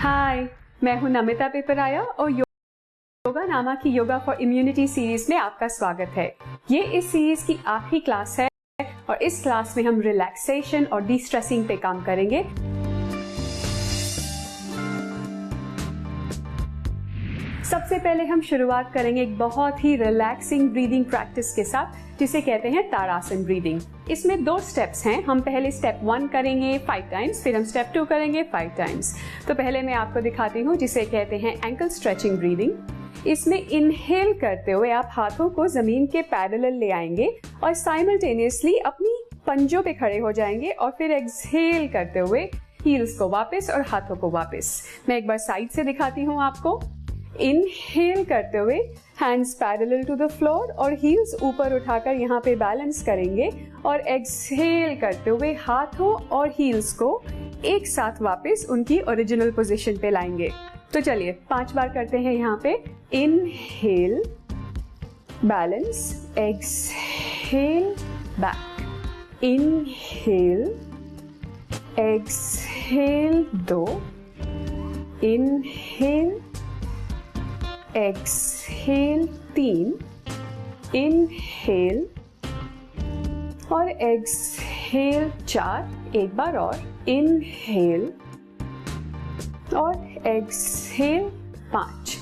हाय, मैं हूं नमिता पेपराया और योगा नामा की योगा फॉर इम्यूनिटी सीरीज में आपका स्वागत है। ये इस सीरीज की आखिरी क्लास है और इस क्लास में हम रिलैक्सेशन और डी स्ट्रेसिंग पे काम करेंगे। सबसे पहले हम शुरुआत करेंगे एक बहुत ही रिलैक्सिंग ब्रीदिंग प्रैक्टिस के साथ, जिसे कहते हैं ताड़ासन ब्रीदिंग। इसमें 2 स्टेप्स हैं। हम पहले स्टेप 1 करेंगे 5 टाइम्स, फिर हम स्टेप 2 करेंगे 5 टाइम्स। तो पहले मैं आपको दिखाती हूँ, जिसे कहते हैं एंकल स्ट्रेचिंग ब्रीदिंग। इसमें इनहेल करते हुए आप हाथों को जमीन के पैरेलल ले आएंगे और साइमल्टेनियसली अपनी पंजों पे खड़े हो जाएंगे और फिर एक्सहेल करते हुए हील्स को वापस और हाथों को वापस। मैं एक बार साइड से दिखाती हूँ आपको। इनहेल करते हुए hands parallel to the floor और हील्स ऊपर उठाकर यहाँ पे बैलेंस करेंगे और एक्सहेल करते हुए हाथों और हील्स को एक साथ वापस उनकी ओरिजिनल पोजीशन पे लाएंगे। तो चलिए 5 बार करते हैं यहाँ पे। Inhale, balance, exhale, back, inhale, exhale 2, inhale, exhale 3, inhale और एक्सहेल 4। एक बार और, इनहेल और एक्सहेल 5।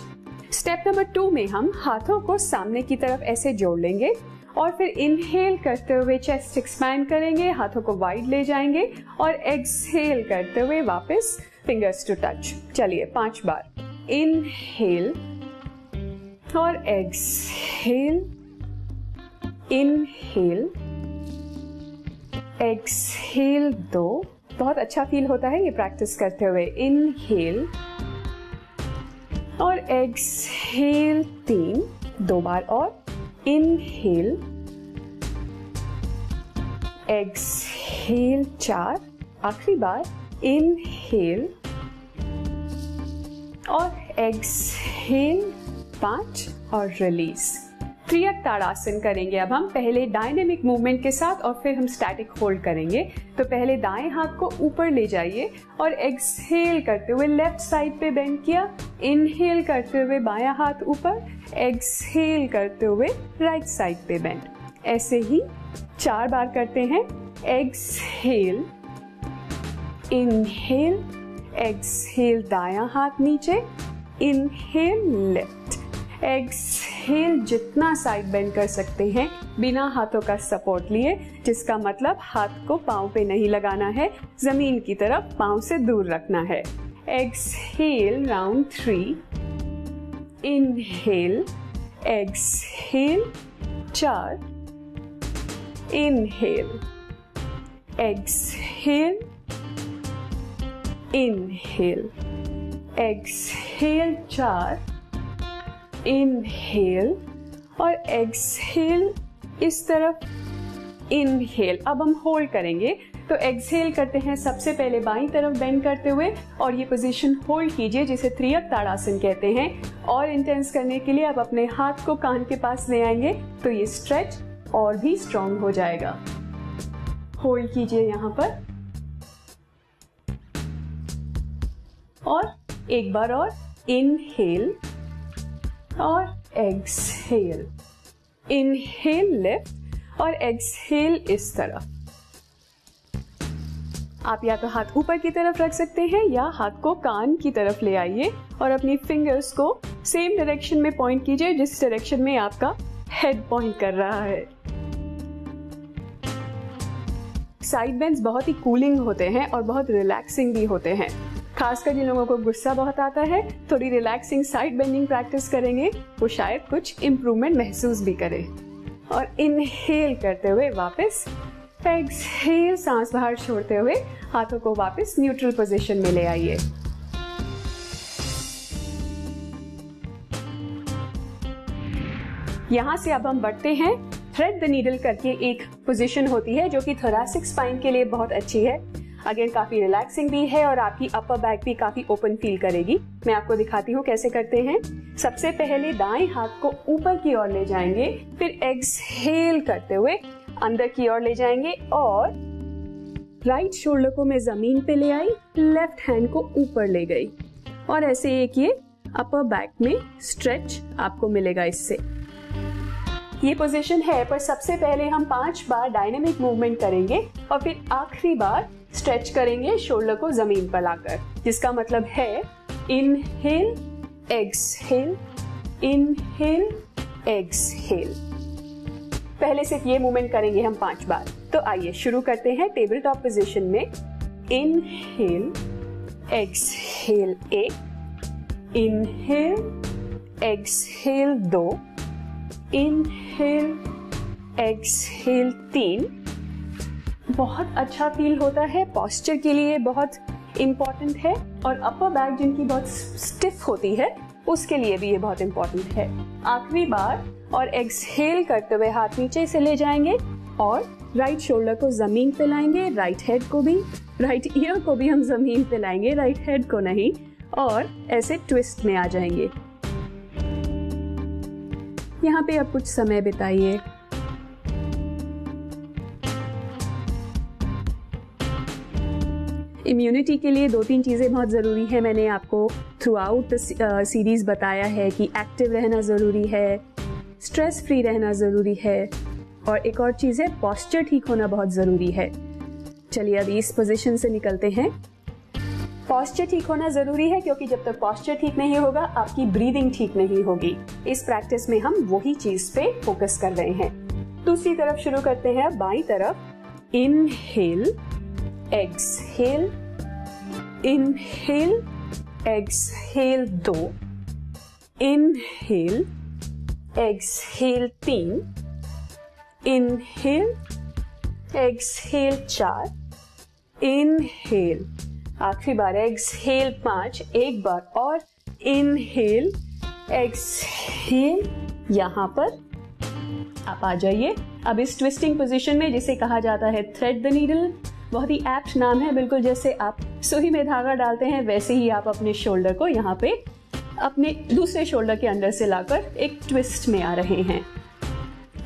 स्टेप नंबर 2 में हम हाथों को सामने की तरफ ऐसे जोड़ लेंगे और फिर इनहेल करते हुए चेस्ट एक्सपैंड करेंगे, हाथों को वाइड ले जाएंगे और एक्सहेल करते हुए वापस फिंगर्स टू टच। चलिए 5 बार। इनहेल और एक्सहेल, इनहेल, एक्सहेल 2। बहुत अच्छा फील होता है ये प्रैक्टिस करते हुए। इनहेल और एक्सहेल 3। 2 बार और। Inhale, exhale 4। आखिरी बार। इनहेल और एक्सहेल 5 और रिलीज। त्रियक ताड़ासन करेंगे अब हम। पहले डायनेमिक मूवमेंट के साथ और फिर हम स्टैटिक होल्ड करेंगे। तो पहले दाएं हाथ को ऊपर ले जाइए और एक्सहेल करते हुए लेफ्ट साइड पे बेंड किया। इनहेल करते हुए बायां हाथ ऊपर, एक्सहेल करते हुए राइट साइड पे बेंड। ऐसे ही 4 बार करते हैं। एक्सहेल, इनहेल, एक्सहेल दायां हाथ नीचे, इनहेल लेफ्ट, एक्सहेल जितना साइड बेंड कर सकते हैं बिना हाथों का सपोर्ट लिए, जिसका मतलब हाथ को पांव पे नहीं लगाना है, जमीन की तरफ पांव से दूर रखना है। Exhale round 3, inhale, exhale 4, inhale, exhale, inhale, exhale 4, inhale और एक्सहेल इस तरफ, इनहेल। अब हम होल्ड करेंगे। तो एक्सहेल करते हैं सबसे पहले बाईं तरफ बेंड करते हुए और ये पोजीशन होल्ड कीजिए, जिसे त्रियक ताड़ासन कहते हैं। और इंटेंस करने के लिए आप अपने हाथ को कान के पास ले आएंगे तो ये स्ट्रेच और भी स्ट्रॉन्ग हो जाएगा। होल्ड कीजिए यहाँ पर और एक बार और। इनहेल और एक्सहेल, इनहेल लेफ्ट और एक्सहेल इस तरफ। आप या तो हाथ ऊपर की तरफ रख सकते हैं या हाथ को कान की तरफ ले आइए और अपनी फिंगर्स को सेम डायरेक्शन में पॉइंट कीजिए जिस डायरेक्शन में आपका हेड पॉइंट कर रहा है। साइड बेंड्स बहुत ही कूलिंग होते हैं और बहुत रिलैक्सिंग भी होते हैं। खासकर जिन लोगों को गुस्सा बहुत आता है, थोड़ी रिलैक्सिंग साइड बेंडिंग प्रैक्टिस करेंगे, वो शायद कुछ इम्प्रूवमेंट महसूस भी करें। और इनहेल करते हुए वापस, एक्सहेल सांस बाहर छोड़ते हुए हाथों को वापस न्यूट्रल पोजीशन में ले आइए। यहां से अब हम बढ़ते हैं। थ्रेड द नीडल करके एक पोजीशन होती है जो कि थोरैसिक स्पाइन के लिए बहुत अच्छी है। अगेन काफी रिलैक्सिंग भी है और आपकी अपर बैक भी काफी ओपन फील करेगी। मैं आपको दिखाती हूँ कैसे करते हैं। सबसे पहले दाएं हाथ को ऊपर की ओर ले जाएंगे, फिर एक्सहेल करते हुए अंदर की ओर ले जाएंगे और राइट शोल्डर को मैं जमीन पे ले आई, लेफ्ट हैंड को ऊपर ले गई। और ऐसे एक ये अपर बैक में स्ट्रेच आपको मिलेगा इससे। ये पोजीशन है, पर सबसे पहले हम 5 बार डायनेमिक मूवमेंट करेंगे और फिर आखिरी बार स्ट्रेच करेंगे शोल्डर को जमीन पर लाकर, जिसका मतलब है इनहेल एक्सहेल, इनहेल एक्सहेल। पहले सिर्फ ये मूवमेंट करेंगे हम 5 बार। तो आइए शुरू करते हैं टेबल टॉप पोजीशन में। Inhale exhale 1, inhale exhale 2, inhale exhale 3। बहुत अच्छा फील होता है, पोस्चर के लिए बहुत इंपॉर्टेंट है, और अपर बैक जिनकी बहुत स्टिफ होती है उसके लिए भी ये बहुत इंपॉर्टेंट है। आखिरी बार और एक्सहेल करते हुए हाथ नीचे से ले जाएंगे और राइट शोल्डर को जमीन पे लाएंगे, राइट हेड को भी, राइट ईयर को भी हम जमीन पे लाएंगे, राइट हेड को नहीं, और ऐसे ट्विस्ट में आ जाएंगे। यहाँ पे अब कुछ समय बिताइए। इम्यूनिटी के लिए 2-3 चीजें बहुत जरूरी है। मैंने आपको थ्रू आउट सीरीज बताया है कि एक्टिव रहना जरूरी है, स्ट्रेस फ्री रहना जरूरी है, और एक और चीज है पोस्चर ठीक होना बहुत जरूरी है। चलिए अब इस पोजीशन से निकलते हैं। पोस्चर ठीक होना जरूरी है क्योंकि जब तक पोस्चर ठीक नहीं होगा आपकी ब्रीदिंग ठीक नहीं होगी। इस प्रैक्टिस में हम वही चीज पे फोकस कर रहे हैं। दूसरी तरफ शुरू करते हैं, बाईं तरफ। Inhale exhale, inhale exhale 2, inhale exhale 3, inhale exhale 4, inhale, आखिरी बार एक्सहेल 5, एक बार और इनहेल एक्सहेल। यहां पर आप आ जाइए। अब इस ट्विस्टिंग पोजीशन में, जिसे कहा जाता है थ्रेड द नीडल, बहुत ही एप्ट नाम है, बिल्कुल जैसे आप सुई में धागा डालते हैं वैसे ही आप अपने शोल्डर को यहाँ पे अपने दूसरे शोल्डर के अंदर से लाकर एक ट्विस्ट में आ रहे हैं।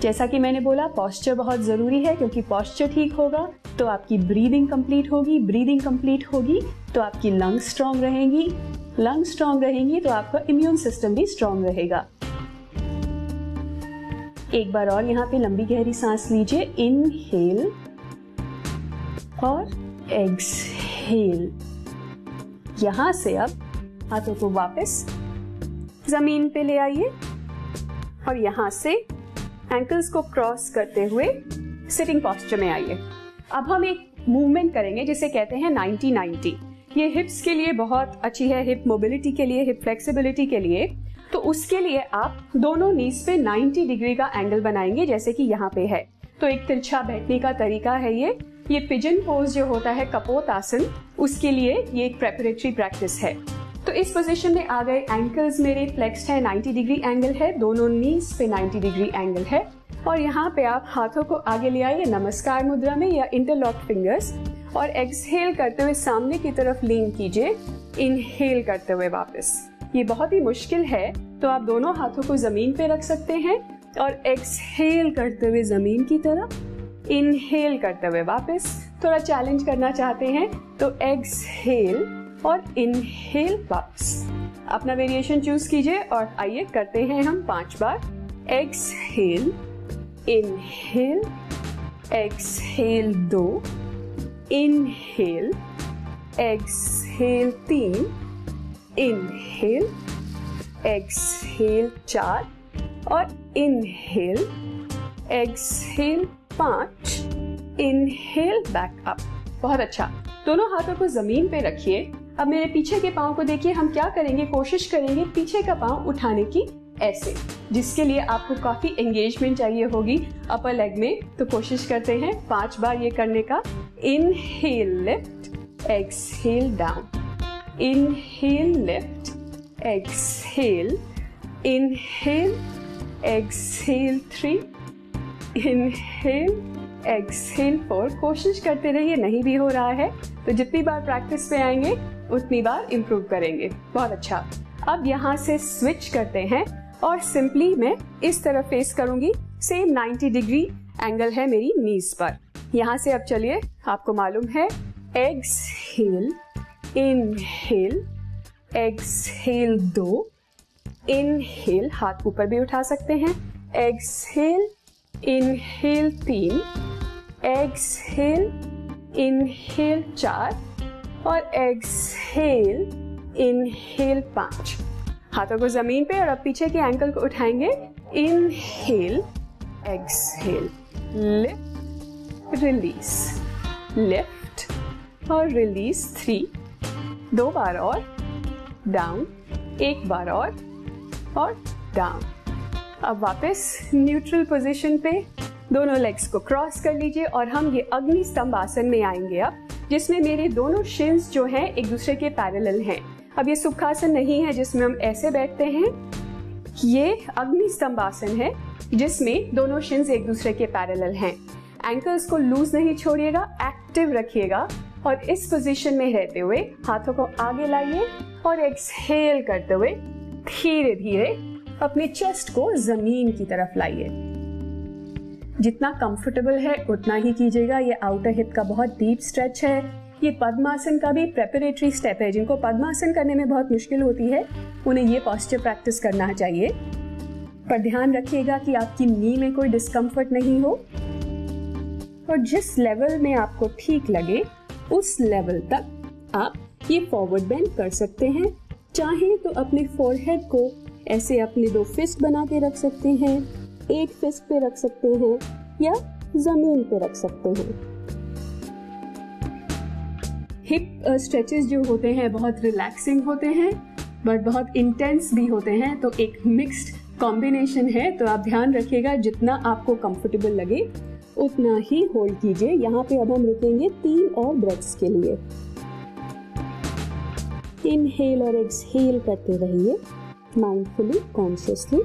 जैसा कि मैंने बोला, पोस्चर बहुत जरूरी है क्योंकि पोस्चर ठीक होगा तो आपकी ब्रीदिंग कंप्लीट होगी, ब्रीदिंग कंप्लीट होगी तो आपकी लंग्स स्ट्रांग रहेंगी, लंग्स स्ट्रांग रहेंगी तो आपका इम्यून सिस्टम भी स्ट्रांग रहेगा। एक बार और यहाँ पे लंबी गहरी सांस लीजिए। इनहेल और एक्सहेल। यहां से अब हाथों को वापस जमीन पे ले आइए और यहां से एंकल्स को क्रॉस करते हुए सिटिंग पोस्चर में आइए। अब हम एक मूवमेंट करेंगे जिसे कहते हैं 90-90। ये हिप्स के लिए बहुत अच्छी है, हिप मोबिलिटी के लिए, हिप फ्लेक्सिबिलिटी के लिए। तो उसके लिए आप दोनों नीज पे 90 डिग्री का एंगल बनाएंगे, जैसे कि यहाँ पे है। तो एक तिरछा बैठने का तरीका है ये पिजन पोज जो होता है, कपोत आसन, उसके लिए ये एक प्रेपरेटरी प्रैक्टिस है। तो इस पोजीशन में आ गए, एंकल्स मेरे फ्लेक्स्ड है, 90 डिग्री एंगल है, दोनों नीज पे 90 डिग्री एंगल है, और यहाँ पे आप हाथों को आगे ले आइए नमस्कार मुद्रा में या इंटरलॉक फिंगर्स, और एक्सहेल करते हुए सामने की तरफ लीन कीजिए, इनहेल करते हुए वापस। ये बहुत ही मुश्किल है तो आप दोनों हाथों को जमीन पे रख सकते हैं और एक्सहेल करते हुए जमीन की तरफ, इनहेल करते हुए वापस। थोड़ा चैलेंज करना चाहते हैं तो एक्सहेल और इनहेल वापस। अपना वेरिएशन चूज कीजिए और आइए करते हैं हम 5 बार। Exhale, inhale, exhale 2, inhale, exhale 3, inhale, exhale 4 और inhale, exhale 5, inhale, back up. बहुत अच्छा। दोनों हाथों को जमीन पे रखिए। अब मेरे पीछे के पांव को देखिए। हम क्या करेंगे, कोशिश करेंगे पीछे का पांव उठाने की, ऐसे, जिसके लिए आपको काफी एंगेजमेंट चाहिए होगी अपर लेग में। तो कोशिश करते हैं 5 बार ये करने का। Inhale lift, exhale down, inhale lift, exhale, inhale, exhale 3, inhale, exhale 4। कोशिश करते रहिए, नहीं भी हो रहा है तो जितनी बार प्रैक्टिस पे आएंगे उतनी बार इम्प्रूव करेंगे। बहुत अच्छा। अब यहाँ से स्विच करते हैं और सिंपली मैं इस तरफ फेस करूंगी। सेम 90 डिग्री एंगल है मेरी नीज पर। यहाँ से अब चलिए, आपको मालूम है, एक्सहेल, इनहेल, एक्सहेल 2, इनहेल, हाथ ऊपर भी उठा सकते हैं, एक्सहेल, इनहेल 3, एक्सहेल, इनहेल 4 और एक्सहेल, इनहेल 5। हाथों को जमीन पे और अब पीछे के एंकल को उठाएंगे, inhale, exhale, lift, release, lift और रिलीज 3, 2 बार और, डाउन, 1 बार और डाउन। अब वापस न्यूट्रल पोजीशन पे दोनों लेग्स को क्रॉस कर लीजिए और हम ये अग्नि स्तंभ आसन में आएंगे अब, जिसमें मेरे दोनों शिन्स जो हैं एक दूसरे के पैरेलल हैं। अब ये सुखासन नहीं है जिसमें हम ऐसे बैठते हैं, ये अग्नि स्तंभ आसन है जिसमें दोनों शिन्स एक दूसरे के पैरेलल हैं। एंकल्स को लूज नहीं छोड़िएगा, एक्टिव रखिएगा और इस पोजीशन में रहते हुए हाथों को आगे लाइए और एक्सहेल करते हुए धीरे धीरे अपने चेस्ट को जमीन की तरफ लाइए। जितना कंफर्टेबल है उतना ही कीजिएगा। ये आउटर हिप का बहुत डीप स्ट्रेच है। ये पद्मासन का भी प्रेपरेटरी स्टेप है। जिनको पद्मासन करने में बहुत मुश्किल होती है उन्हें ये पोस्चर प्रैक्टिस करना चाहिए, पर ध्यान रखिएगा कि आपकी नी में कोई डिस्कम्फर्ट नहीं हो और जिस लेवल में आपको ठीक लगे उस लेवल तक आप ये फॉरवर्ड बेंड कर सकते हैं। चाहे तो अपने फोरहेड को ऐसे अपने 2 फिस्ट बना के रख सकते हैं, एक फिस्ट पे रख सकते हैं या जमीन पे रख सकते हैं। हिप स्ट्रेचेस जो होते हैं बहुत रिलैक्सिंग होते हैं बट बहुत इंटेंस भी होते हैं, तो एक मिक्स्ड कॉम्बिनेशन है। तो आप ध्यान रखिएगा जितना आपको कंफर्टेबल लगे उतना ही होल्ड कीजिए। यहाँ पे अब हम रुकेंगे 3 और ब्रेथ्स के लिए। इनहेल और एक्सहेल करते रहिए माइंडफुली, कॉन्शियसली।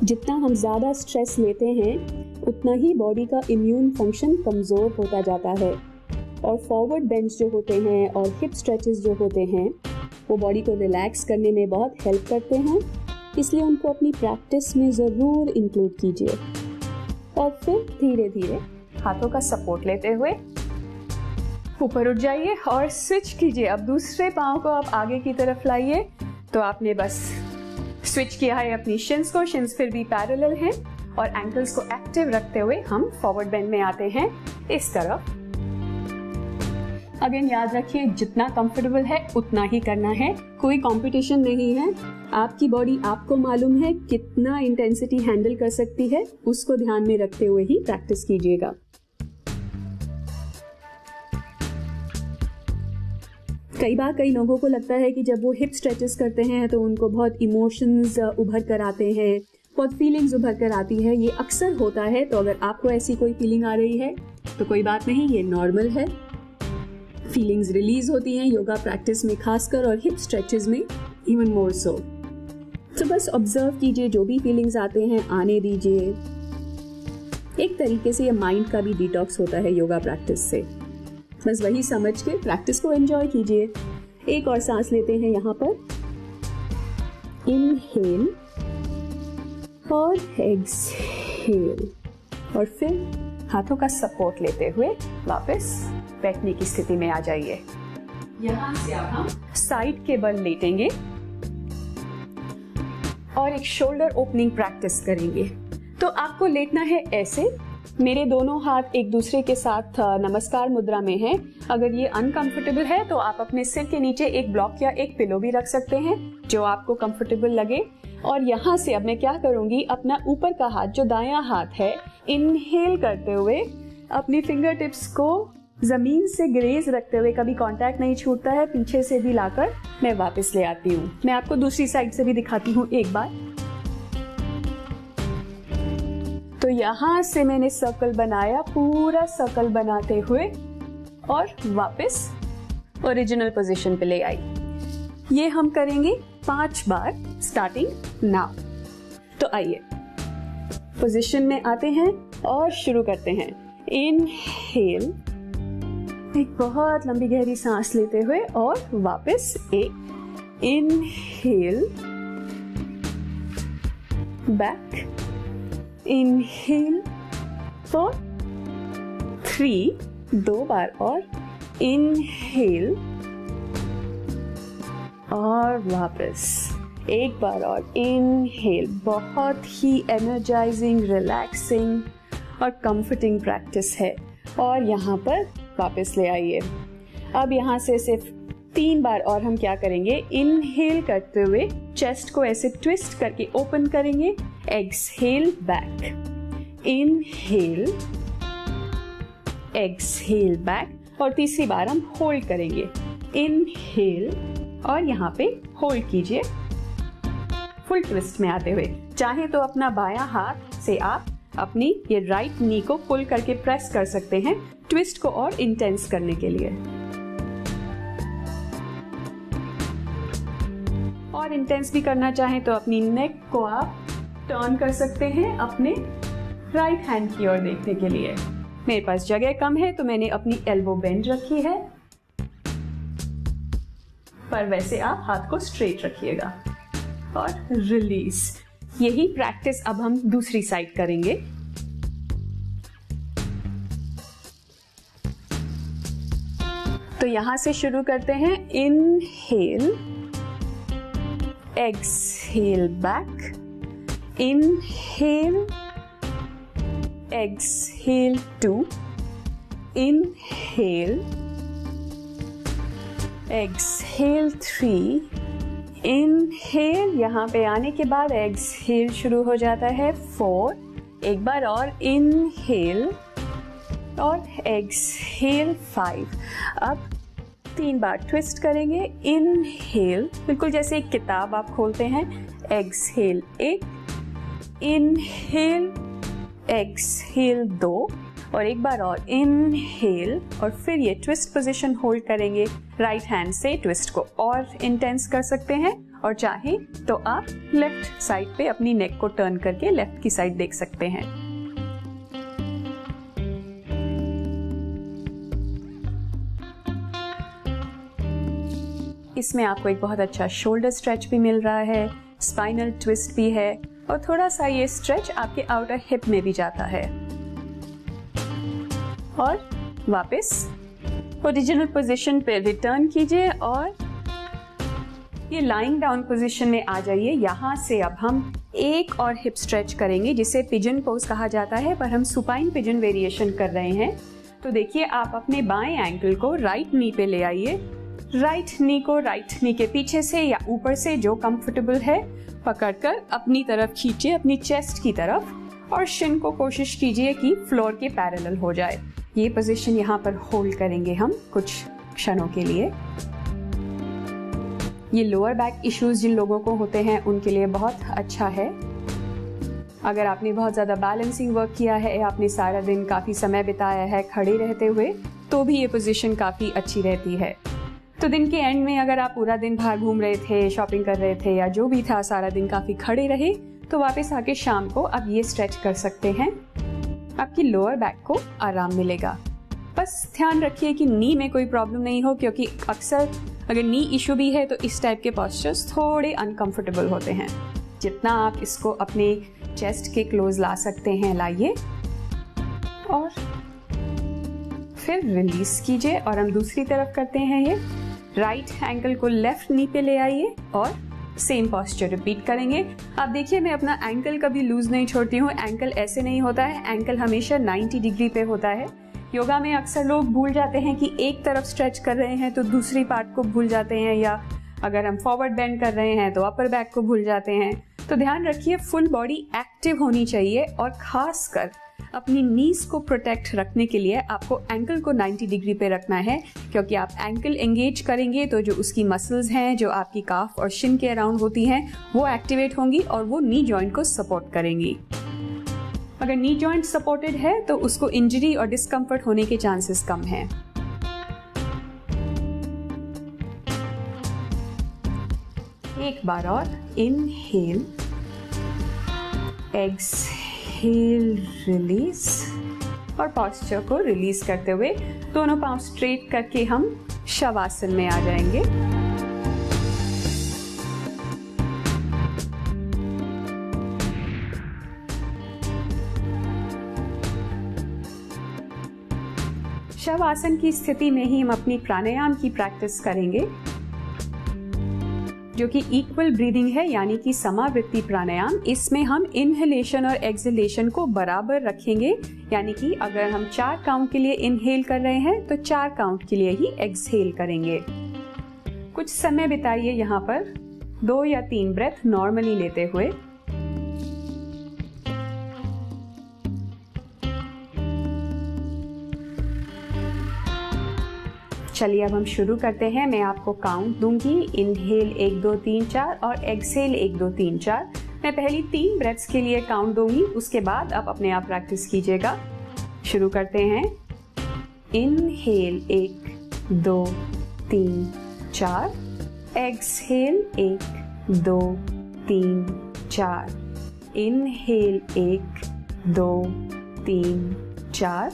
जितना हम ज्यादा स्ट्रेस लेते हैं उतना ही बॉडी का इम्यून फंक्शन कमजोर होता जाता है और फॉरवर्ड बेंड्स जो होते हैं और हिप स्ट्रेचेस जो होते हैं वो बॉडी को रिलैक्स करने में बहुत हेल्प करते हैं। इसलिए उनको अपनी प्रैक्टिस में ज़रूर इंक्लूड कीजिए और फिर धीरे धीरे हाथों का सपोर्ट लेते हुए ऊपर उठ जाइए और स्विच कीजिए। अब दूसरे पाँव को आप आगे की तरफ लाइए। तो आपने बस स्विच किया है अपनी शिन्स को, शिन्स फिर भी पैरेलल हैं और एंकल्स को एक्टिव रखते हुए हम फॉरवर्ड बेंड में आते हैं इस तरफ। अगेन याद रखिए जितना कंफर्टेबल है उतना ही करना है, कोई कंपटीशन नहीं है। आपकी बॉडी आपको मालूम है कितना इंटेंसिटी हैंडल कर सकती है, उसको ध्यान में रखते हुए ही प्रैक्टिस कीजिएगा। कई बार कई लोगों को लगता है कि जब वो हिप स्ट्रेचेस करते हैं तो उनको बहुत इमोशंस उभर कर आते हैं, बहुत फीलिंग्स उभर कर आती है। ये अक्सर होता है, तो अगर आपको ऐसी कोई फीलिंग आ रही है तो कोई बात नहीं, ये नॉर्मल है। फीलिंग्स रिलीज होती हैं योगा प्रैक्टिस में खासकर और हिप स्ट्रेचेस में इवन मोर सो। तो बस ऑब्जर्व कीजिए, जो भी फीलिंग्स आते हैं आने दीजिए। एक तरीके से ये माइंड का भी डिटॉक्स होता है योगा प्रैक्टिस से। बस वही समझ के प्रैक्टिस को एंजॉय कीजिए। एक और सांस लेते हैं यहाँ पर, इनहेल और एक्सहेल और फिर हाथों का सपोर्ट लेते हुए वापस बैठने की स्थिति में आ जाइए। यहाँ से अब हम साइड के बल लेटेंगे और एक शोल्डर ओपनिंग प्रैक्टिस करेंगे। तो आपको लेटना है ऐसे, मेरे दोनों हाथ एक दूसरे के साथ नमस्कार मुद्रा में हैं। अगर ये अनकंफर्टेबल है तो आप अपने सिर के नीचे एक ब्लॉक या एक पिलो भी रख सकते हैं जो आपको कंफर्टेबल लगे। और यहाँ से अब मैं क्या करूंगी, अपना ऊपर का हाथ जो दायां हाथ है, इनहेल करते हुए अपनी फिंगर टिप्स को जमीन से ग्रेज रखते हुए, कभी कांटेक्ट नहीं छूटता है, पीछे से भी लाकर मैं वापस ले आती हूँ। मैं आपको दूसरी साइड से भी दिखाती हूँ एक बार। तो यहाँ से मैंने सर्कल बनाया, पूरा सर्कल बनाते हुए और वापस ओरिजिनल पोजीशन पे ले आई। ये हम करेंगे 5 बार स्टार्टिंग नाउ। तो आइए पोजीशन में आते हैं और शुरू करते हैं। इनहेल, एक बहुत लंबी गहरी सांस लेते हुए और वापस एक इनहेल, बैक, इनहेल, 4, 3, 2 बार और इनहेल और वापस एक बार और इनहेल। बहुत ही एनर्जाइजिंग, रिलैक्सिंग और कंफर्टिंग प्रैक्टिस है। और यहाँ पर वापस ले आइए। अब यहाँ से सिर्फ 3 बार और हम क्या करेंगे, इनहेल करते हुए चेस्ट को ऐसे ट्विस्ट करके ओपन करेंगे, exhale back, inhale, exhale back. और तीसरी बार हम होल्ड करेंगे, इनहेल और यहाँ पे होल्ड कीजिए फुल ट्विस्ट में आते हुए। चाहे तो अपना बायां हाथ से आप अपनी ये राइट नी को पुल करके प्रेस कर सकते हैं ट्विस्ट को और इंटेंस करने के लिए। और इंटेंस भी करना चाहें तो अपनी नेक को आप टर्न कर सकते हैं अपने राइट हैंड की ओर देखने के लिए। मेरे पास जगह कम है तो मैंने अपनी एल्बो बेंड रखी है, पर वैसे आप हाथ को स्ट्रेट रखिएगा और रिलीज। यही प्रैक्टिस अब हम दूसरी साइड करेंगे। तो यहां से शुरू करते हैं, inhale, exhale back, inhale, exhale 2, inhale, exhale 3, inhale, यहाँ पे आने के बाद एक्सहेल शुरू हो जाता है 4, एक बार और इनहेल और एक्सहेल 5। अब 3 बार ट्विस्ट करेंगे, इनहेल, बिल्कुल जैसे एक किताब आप खोलते हैं, एक्सहेल 1, इनहेल, एक्सहेल 2 और एक बार और इनहेल और फिर ये ट्विस्ट पोजीशन होल्ड करेंगे। राइट हैंड से ट्विस्ट को और इंटेंस कर सकते हैं और चाहे तो आप लेफ्ट साइड पे अपनी नेक को टर्न करके लेफ्ट की साइड देख सकते हैं। इसमें आपको एक बहुत अच्छा शोल्डर स्ट्रेच भी मिल रहा है, स्पाइनल ट्विस्ट भी है और थोड़ा सा ये स्ट्रेच आपके आउटर हिप में भी जाता है। और वापस ओरिजिनल पोजीशन पे रिटर्न कीजिए और ये लाइंग डाउन पोजीशन में आ जाइए। यहाँ से अब हम एक और हिप स्ट्रेच करेंगे जिसे पिजन पोज कहा जाता है, पर हम सुपाइन पिजन वेरिएशन कर रहे हैं। तो देखिए, आप अपने बाएं एंकल को राइट नी पे ले आइए, राइट नी को राइट नी के पीछे से या ऊपर से जो कंफर्टेबल है पकड़कर अपनी तरफ खींचिए, अपनी चेस्ट की तरफ, और शिन को कोशिश कीजिए कि फ्लोर के पैरेलल हो जाए। ये पोजीशन यहाँ पर होल्ड करेंगे हम कुछ क्षणों के लिए। ये लोअर बैक इश्यूज जिन लोगों को होते हैं उनके लिए बहुत अच्छा है। अगर आपने बहुत ज्यादा बैलेंसिंग वर्क किया है या आपने सारा दिन काफी समय बिताया है खड़े रहते हुए, तो भी ये पोजीशन काफी अच्छी रहती है। तो दिन के एंड में अगर आप पूरा दिन बाहर घूम रहे थे, शॉपिंग कर रहे थे या जो भी था, सारा दिन काफी खड़े रहे, तो वापस आके शाम को आप ये स्ट्रेच कर सकते हैं। आपकी लोअर बैक को आराम मिलेगा। बस ध्यान रखिए कि नी में कोई प्रॉब्लम नहीं हो, क्योंकि अक्सर अगर नी इशू भी है तो इस टाइप के पोस्चर्स थोड़े अनकंफर्टेबल होते हैं। जितना आप इसको अपने चेस्ट के क्लोज ला सकते हैं लाइए और फिर रिलीज कीजिए। और हम दूसरी तरफ करते हैं, ये राइट एंकल को लेफ्ट नी पे ले आइए और सेम पोस्चर रिपीट करेंगे। आप देखिए, मैं अपना एंकल कभी लूज नहीं छोड़ती हूँ। एंकल ऐसे नहीं होता है, एंकल हमेशा 90 डिग्री पे होता है। योगा में अक्सर लोग भूल जाते हैं कि एक तरफ स्ट्रेच कर रहे हैं तो दूसरी पार्ट को भूल जाते हैं, या अगर हम फॉरवर्ड बेंड कर रहे हैं तो अपर बैक को भूल जाते हैं। तो ध्यान रखिए, फुल बॉडी एक्टिव होनी चाहिए और खासकर अपनी नीज को प्रोटेक्ट रखने के लिए आपको एंकल को 90 डिग्री पे रखना है, क्योंकि आप एंकल एंगेज करेंगे तो जो उसकी मसल्स हैं जो आपकी काफ और शिन के अराउंड होती हैं वो एक्टिवेट होंगी और वो नी जॉइंट को सपोर्ट करेंगी। अगर नी जॉइंट सपोर्टेड है तो उसको इंजरी और डिस्कम्फर्ट होने के चांसेस कम हैं। एक बार और इनहेल, एक्सहेल, रिलीज, और पोस्चर को रिलीज करते हुए दोनों पांव स्ट्रेट करके हम शवासन में आ जाएंगे। शवासन की स्थिति में ही हम अपनी प्राणायाम की प्रैक्टिस करेंगे, जो कि इक्वल ब्रीदिंग है, यानी कि समावृत्ति प्राणायाम। इसमें हम इनहेलेशन और एक्सहेलेशन को बराबर रखेंगे, यानी कि अगर हम 4 काउंट के लिए इनहेल कर रहे हैं तो 4 काउंट के लिए ही एक्सहेल करेंगे। कुछ समय बिताइए यहाँ पर 2 या 3 ब्रेथ नॉर्मली लेते हुए। चलिए अब हम शुरू करते हैं। मैं आपको काउंट दूंगी, इनहेल 1 2 3 4 और एक्सहेल 1 2 3 4। मैं पहली 3 ब्रेथ्स के लिए काउंट दूंगी, उसके बाद आप अपने आप प्रैक्टिस कीजिएगा। शुरू करते हैं। Inhale 1 2 3 4, exhale 1 2 3 4, inhale 1 2 3 4,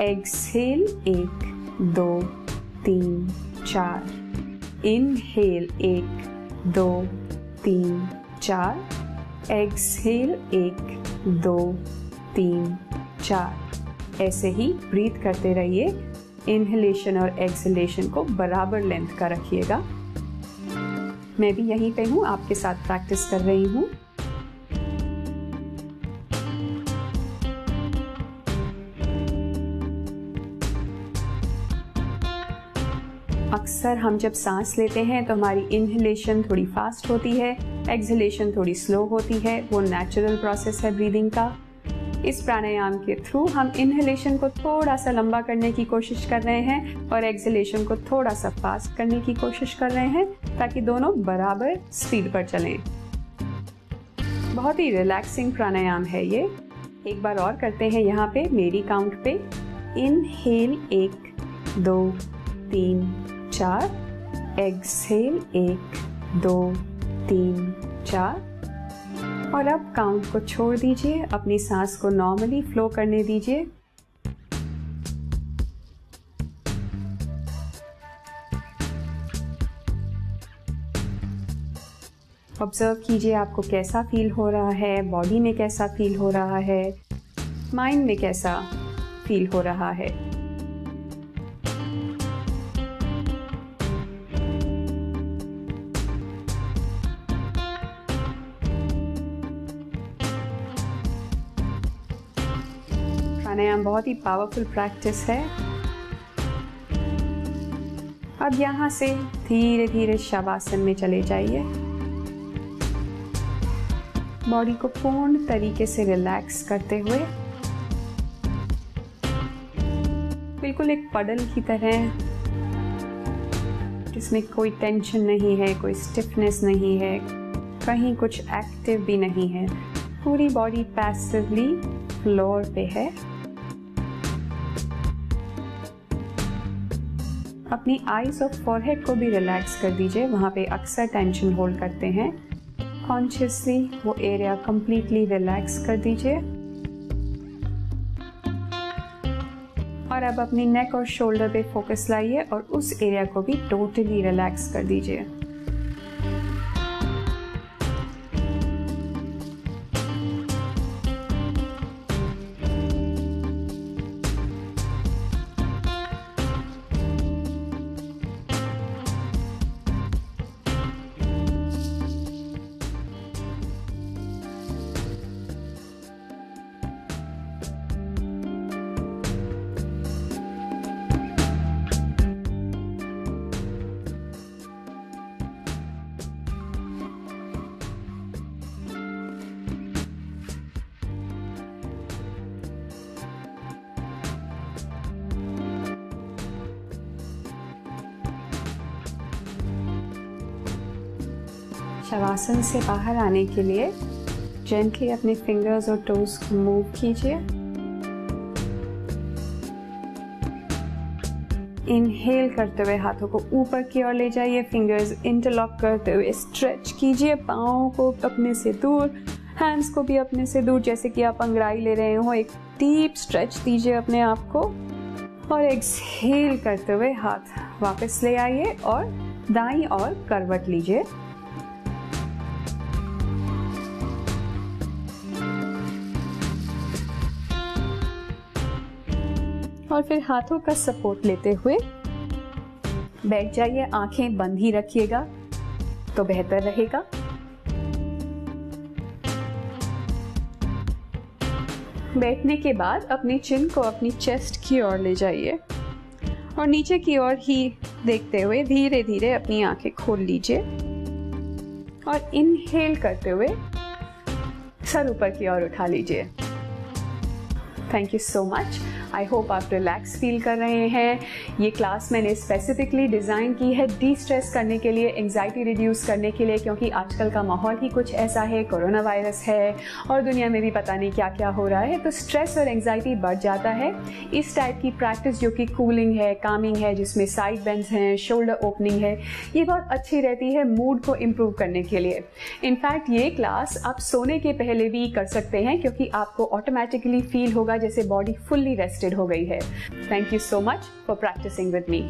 exhale 1 2 3 4, inhale 1 2 3 4, exhale 1 2 3 4। ऐसे ही ब्रीथ करते रहिए। इनहेलेशन और एक्सहेलेशन को बराबर लेंथ का रखिएगा। मैं भी यहीं पे हूँ, आपके साथ प्रैक्टिस कर रही हूँ। अक्सर हम जब सांस लेते हैं तो हमारी इनहेलेशन थोड़ी फास्ट होती है, एक्सहेलेशन थोड़ी स्लो होती है। वो नेचुरल प्रोसेस है ब्रीदिंग का। इस प्राणायाम के थ्रू हम इनहेलेशन को थोड़ा सा लंबा करने की कोशिश कर रहे हैं और एक्सहेलेशन को थोड़ा सा फास्ट करने की कोशिश कर रहे हैं, ताकि दोनों बराबर स्पीड पर चलें। बहुत ही रिलैक्सिंग प्राणायाम है ये। एक बार और करते हैं यहाँ पे मेरी काउंट पे। Inhale 1 2 3 4, exhale 1 2 3 4। और अब काउंट को छोड़ दीजिए, अपनी सांस को नॉर्मली फ्लो करने दीजिए। ऑब्जर्व कीजिए आपको कैसा फील हो रहा है, बॉडी में कैसा फील हो रहा है, माइंड में कैसा फील हो रहा है। प्राणायाम बहुत ही पावरफुल प्रैक्टिस है। अब यहाँ से धीरे धीरे शवासन में चले जाइए। बॉडी को पूर्ण तरीके से रिलैक्स करते हुए, बिल्कुल एक पडल की तरह, जिसमें कोई टेंशन नहीं है, कोई स्टिफनेस नहीं है, कहीं कुछ एक्टिव भी नहीं है। पूरी बॉडी पैसिवली फ्लोर पे है। अपनी आईज और फॉरहेड को भी रिलैक्स कर दीजिए, वहां पे अक्सर टेंशन होल्ड करते हैं। कॉन्शियसली वो एरिया कंप्लीटली रिलैक्स कर दीजिए। और अब अपनी नेक और शोल्डर पे फोकस लाइए और उस एरिया को भी टोटली रिलैक्स कर दीजिए। शवासन से बाहर आने के लिए जेंटली अपने फिंगर्स और टोज को मूव कीजिए। इनहेल करते हुए हाथों को ऊपर की ओर ले जाइए, फिंगर्स इंटरलॉक करते हुए स्ट्रेच कीजिए पाँव को अपने से दूर, हैंड्स को भी अपने से दूर, जैसे कि आप अंगड़ाई ले रहे हो। एक डीप स्ट्रेच दीजिए अपने आप को और एक्सहेल करते हुए हाथ वापस ले आइए और दाईं ओर करवट लीजिए। और फिर हाथों का सपोर्ट लेते हुए बैठ जाइए। आंखें बंद ही रखिएगा तो बेहतर रहेगा। बैठने के बाद अपनी चिन को अपनी चेस्ट की ओर ले जाइए और नीचे की ओर ही देखते हुए धीरे धीरे अपनी आंखें खोल लीजिए और इनहेल करते हुए सर ऊपर की ओर उठा लीजिए। Thank you so much. I hope आप रिलैक्स फील कर रहे हैं। ये क्लास मैंने स्पेसिफिकली डिज़ाइन की है डी स्ट्रेस करने के लिए, एंग्जाइटी रिड्यूस करने के लिए, क्योंकि आजकल का माहौल ही कुछ ऐसा है, कोरोना वायरस है और दुनिया में भी पता नहीं क्या क्या हो रहा है, तो स्ट्रेस और एंग्जाइटी बढ़ जाता है। इस टाइप की प्रैक्टिस जो कि कूलिंग है, कामिंग है, जिसमें साइड बेंड्स हैं, शोल्डर ओपनिंग है, ये बहुत अच्छी रहती है मूड को इम्प्रूव करने के लिए। इनफैक्ट ये क्लास आप सोने के पहले भी कर सकते हैं, क्योंकि आपको ऑटोमेटिकली फील होगा जैसे बॉडी फुल्ली रेस्ट हो गई है। Thank you so much for practicing with me.